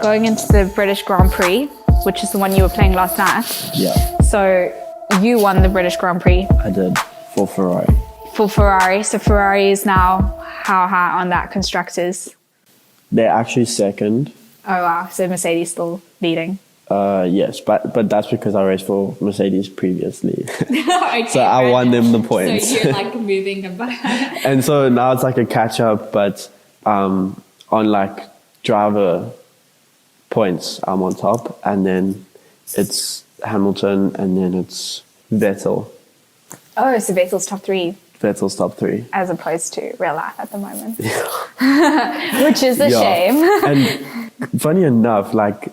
Going into the British Grand Prix, which is the one you were playing last night. Yeah. So you won the British Grand Prix. I did, for Ferrari. For Ferrari. So Ferrari is now how high on that constructors? They're actually second. Oh wow, so Mercedes still leading. Yes, but that's because I raced for Mercedes previously. Okay, so I won them the points. So you're like moving them back. And so now it's like a catch up, but on like driver points, I'm on top, and then it's Hamilton, and then it's Vettel. Oh, so Vettel's top three. Vettel's top three. As opposed to real life at the moment. Which is a shame. And funny enough, like,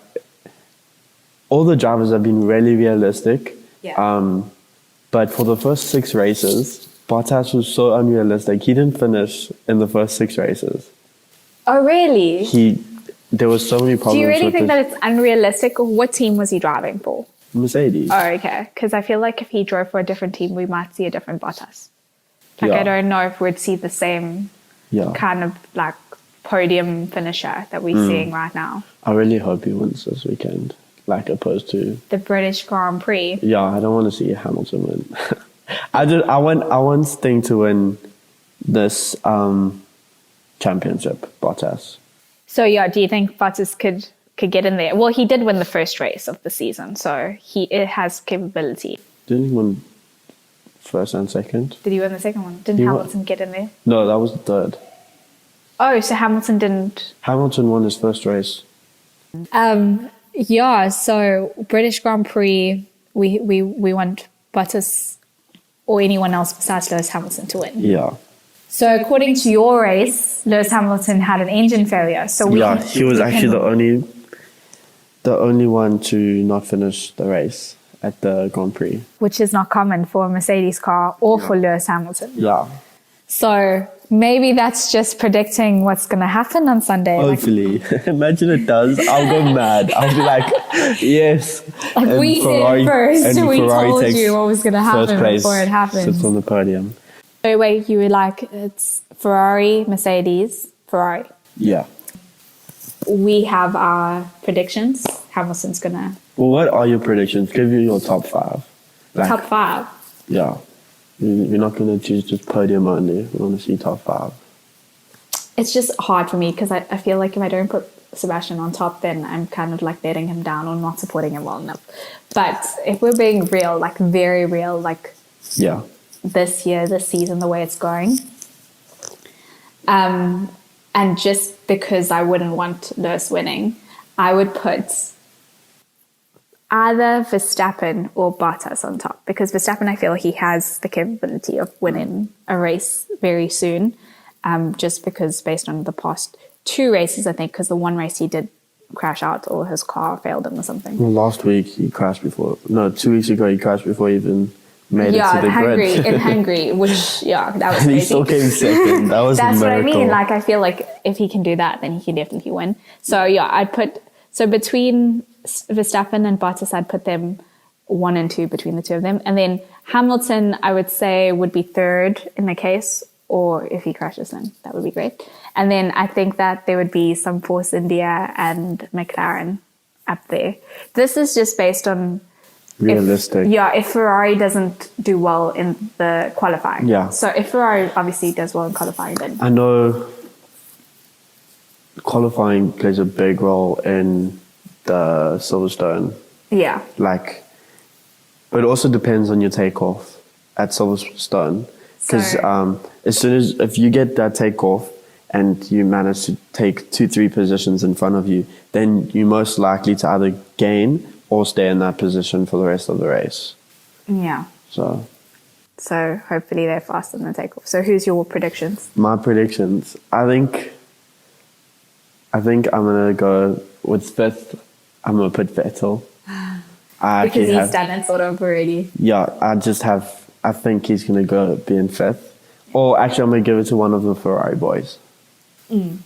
all the drivers have been really realistic. Yeah. But for the first 6 races, Bottas was so unrealistic. He didn't finish in the first 6 races. Oh, really? There was so many problems. Do you really with think that it's unrealistic? Or what team was he driving for? Mercedes. Oh, okay. Because I feel like if he drove for a different team, we might see a different Bottas. Like, I don't know if we'd see the same kind of like podium finisher that we're seeing right now. I really hope he wins this weekend, like opposed to the British Grand Prix. Yeah, I don't want to see Hamilton win. I want Sting to win this championship, Bottas. So yeah, do you think Bottas could get in there? Well, he did win the first race of the season, so it has capability. Didn't he win first and second? Did he win the second one? Didn't Hamilton get in there? No, that was the third. Oh, so Hamilton didn't. Hamilton won his first race. Yeah, so British Grand Prix, we want Bottas or anyone else besides Lewis Hamilton to win. Yeah. So according to your race, Lewis Hamilton had an engine failure. So he was actually the only one to not finish the race at the Grand Prix. Which is not common for a Mercedes car or for Lewis Hamilton. Yeah. So maybe that's just predicting what's going to happen on Sunday. Hopefully. Imagine it does. I'll go mad. I'll be like, yes. Like and we Ferrari, said first, we Ferrari told you what was going to happen before it happens. Sits on the podium. So wait, you were like, it's Ferrari, Mercedes, Ferrari. Yeah. We have our predictions. Hamilton's going to... Well, what are your predictions? Give you your top 5. Like, top 5? Yeah. We're not going to choose just podium only. We want to see top 5. It's just hard for me because I feel like if I don't put Sebastian on top, then I'm kind of like letting him down or not supporting him well enough. But if we're being real, like very real, like this year, this season, the way it's going, and just because I wouldn't want Lewis winning, I would put either Verstappen or Bottas on top, because Verstappen, I feel he has the capability of winning a race very soon, just because based on the past 2 races, I think, because the one race he did crash out or his car failed him or something. Well, last week he crashed before. No, 2 weeks ago he crashed before he even made it to the grid. In Hungary, which, that was and crazy. He still came second. That was That's a miracle. what I mean. Like, I feel like if he can do that, then he can definitely win. So, I'd put... So, between Verstappen and Bottas, I'd put them 1 and 2 between the two of them. And then Hamilton, I would say, would be 3rd in the case, or if he crashes, then that would be great. And then I think that there would be some Force India and McLaren up there. This is just based on... Realistic. If Ferrari doesn't do well in the qualifying. Yeah. So if Ferrari obviously does well in qualifying, then... I know qualifying plays a big role in the Silverstone. Yeah. Like, but it also depends on your takeoff at Silverstone. Because as soon as, if you get that takeoff and you manage to take 2-3 positions in front of you, then you're most likely to either gain or stay in that position for the rest of the race. Yeah. So hopefully they're fast in the takeoff. So who's your predictions? My predictions, I think I'm going to go with 5th. I'm going to put Vettel. Because he's done it sort of already. Yeah, I think he's going to go be in 5th. Or actually, I'm going to give it to one of the Ferrari boys.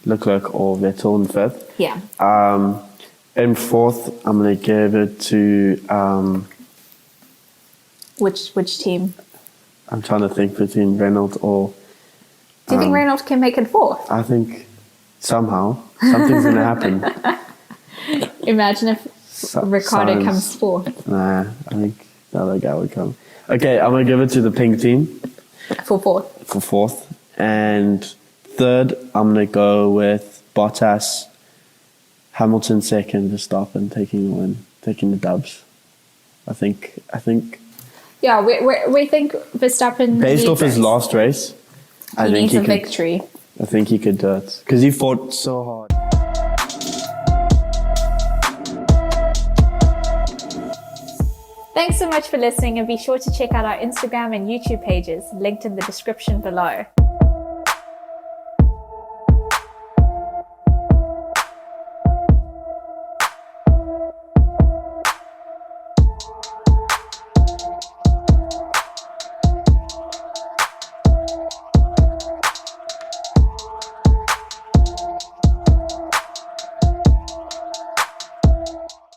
Leclerc or Vettel in 5th. Yeah. In fourth, I'm going to give it to, Which team? I'm trying to think between Reynolds or... Do you think Reynolds can make it fourth? I think somehow something's going to happen. Imagine if Ricardo comes fourth. Nah, I think the other guy would come. Okay, I'm going to give it to the pink team. For fourth. For fourth. And third, I'm going to go with Bottas, Hamilton second, Verstappen taking the win, taking the dubs. I think. Yeah, we think Verstappen Based off his last race, he needs a victory. I think he could do it because he fought so hard. Thanks so much for listening, and be sure to check out our Instagram and YouTube pages linked in the description below.